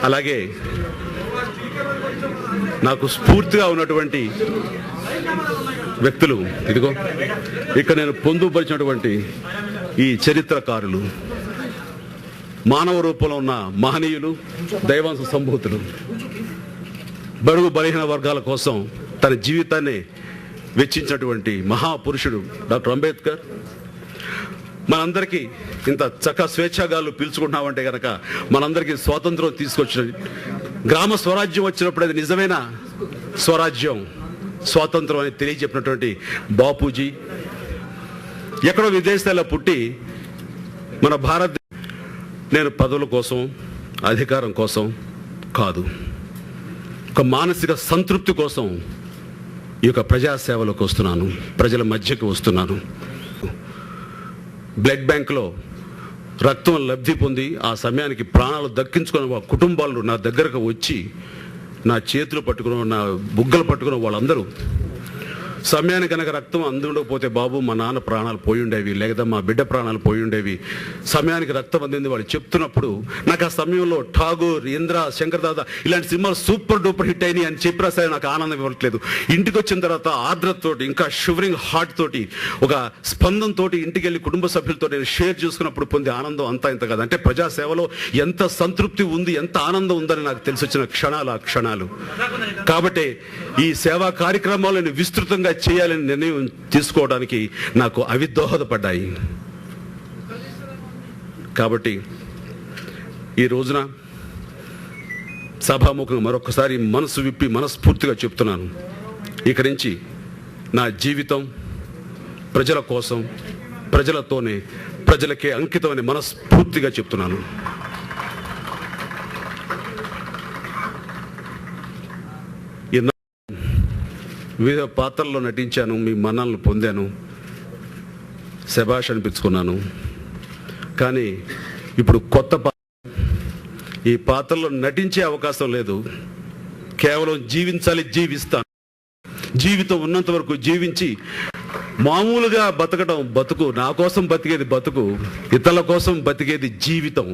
అలాగే నాకు స్ఫూర్తిగా ఉన్నటువంటి వ్యక్తులు ఇదిగో ఇక్కడ నేను పొందుపరిచినటువంటి ఈ చరిత్రకారులు, మానవ రూపంలో ఉన్న మహనీయులు, దైవాంశ సంభూతులు, బడుగు బలహీన వర్గాల కోసం తన జీవితాన్ని వెచ్చించినటువంటి మహాపురుషుడు డాక్టర్ అంబేద్కర్. మనందరికీ ఇంత చక్క స్వేచ్ఛాగాలు పీల్చుకుంటున్నామంటే కనుక మనందరికీ స్వాతంత్రం తీసుకొచ్చిన, గ్రామ స్వరాజ్యం వచ్చినప్పుడు అది నిజమైన స్వరాజ్యం, స్వాతంత్రం అని తెలియజెప్పినటువంటి బాపూజీ. ఎక్కడో విదేశాల్లో పుట్టి మన భారతదేశం, నేను పదవుల కోసం అధికారం కోసం కాదు, ఒక మానసిక సంతృప్తి కోసం ఈ యొక్క ప్రజాసేవలోకి వస్తున్నాను, ప్రజల మధ్యకి వస్తున్నాను. బ్లడ్ బ్యాంక్లో రక్తం లబ్ధి పొంది ఆ సమయానికి ప్రాణాలు దక్కించుకున్న కుటుంబాలు నా దగ్గరకు వచ్చి నా చేతులు పట్టుకున్న, నా బుగ్గలు పట్టుకున్న వాళ్ళందరూ సమయానికి కనుక రక్తం అందుండకపోతే బాబు మా నాన్న ప్రాణాలు పోయి ఉండేవి, లేదా మా బిడ్డ ప్రాణాలు పోయి ఉండేవి, సమయానికి రక్తం అందింది వాళ్ళు చెప్తున్నప్పుడు నాకు ఆ సమయంలో ఠాగూర్, ఇంద్ర, శంకర్దాదా ఇలాంటి సినిమాలు సూపర్ డూపర్ హిట్ అయినాయి అని చెప్పినా సరే నాకు ఆనందం ఇవ్వట్లేదు. ఇంటికి వచ్చిన తర్వాత ఆర్ద్రతతోటి, ఇంకా షివరింగ్ హార్ట్ తోటి, ఒక స్పందంతో ఇంటికి వెళ్ళి కుటుంబ సభ్యులతో నేను షేర్ చేసుకున్నప్పుడు పొందే ఆనందం అంతా ఇంత కాదు. అంటే ప్రజాసేవలో ఎంత సంతృప్తి ఉంది, ఎంత ఆనందం ఉందని నాకు తెలిసి వచ్చిన క్షణాలు ఆ క్షణాలు. కాబట్టి ఈ సేవా కార్యక్రమాలను విస్తృతంగా చేయాలని నిర్ణయం తీసుకోవడానికి నాకు అవి దోహదపడ్డాయి. కాబట్టి ఈ రోజున సభాముఖంగా మరొకసారి మనసు విప్పి మనస్ఫూర్తిగా చెప్తున్నాను, ఇక నుంచి నా జీవితం ప్రజల కోసం, ప్రజలతోనే, ప్రజలకే అంకితం అని మనస్ఫూర్తిగా చెప్తున్నాను. వివిధ పాత్రల్లో నటించాను, మీ మన్ననలు పొందాను, శభాష్ అనిపించుకున్నాను. కానీ ఇప్పుడు కొత్త ఈ పాత్రలో నటించే అవకాశం లేదు, కేవలం జీవించాలి, జీవిస్తాను. జీవితం ఉన్నంత వరకు జీవించి మామూలుగా బతకడం బతుకు, నా కోసం బతికేది బతుకు, ఇతరుల కోసం బతికేది జీవితం.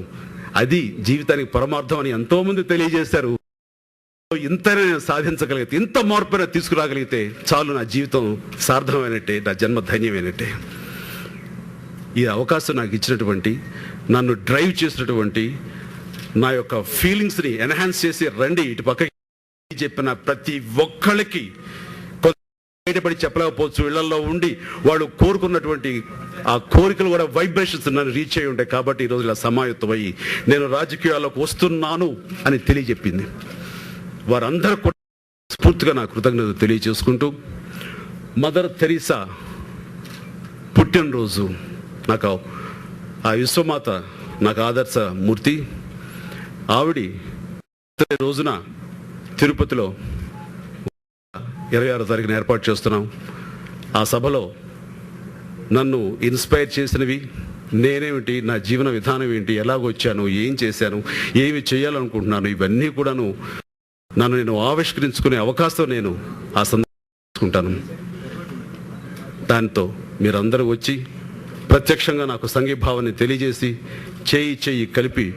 అది జీవితానికి పరమార్థం అని ఎంతోమంది తెలియజేశారు. ఇంతనే సాధించగలిగితే, ఇంత మార్పున తీసుకురాగలిగితే చాలు, నా జీవితం సార్థమైనట్టే, నా జన్మ ధన్యమైనట్టే. ఈ అవకాశం నాకు ఇచ్చినటువంటి, నన్ను డ్రైవ్ చేసినటువంటి, నా యొక్క ఫీలింగ్స్ని ఎన్హాన్స్ చేసి రండి ఇటు పక్కకి చెప్పిన ప్రతి ఒక్కళ్ళకి, బయటపడి చెప్పలేకపోవచ్చు, ఇళ్లలో ఉండి వాళ్ళు కోరుకున్నటువంటి ఆ కోరికలు కూడా వైబ్రేషన్స్ నన్ను రీచ్ అయి ఉంటాయి. కాబట్టి ఈరోజు ఇలా సమాయుత్తమయ్యి నేను రాజకీయాల్లోకి వస్తున్నాను అని తెలియజెప్పింది. వారందరూ కూడా స్ఫూర్తిగా నా కృతజ్ఞతలు తెలియజేసుకుంటూ, మదర్ తెరీసా పుట్టినరోజు నాకు ఆ విశ్వమాత నాకు ఆదర్శ మూర్తి. ఆవిడి రోజున తిరుపతిలో 26వ తారీఖున ఏర్పాటు చేస్తున్నాం. ఆ సభలో నన్ను ఇన్స్పైర్ చేసినవి, నేనేమిటి, నా జీవన విధానం ఏంటి, ఎలాగొచ్చాను, ఏం చేశాను, ఏమి చేయాలనుకుంటున్నాను, ఇవన్నీ కూడాను నన్ను నేను ఆవిష్కరించుకునే అవకాశం నేను ఆ సందర్భంగా. దాంతో మీరందరూ వచ్చి ప్రత్యక్షంగా నాకు సంఘీభావాన్ని తెలియజేసి చేయి కలిపి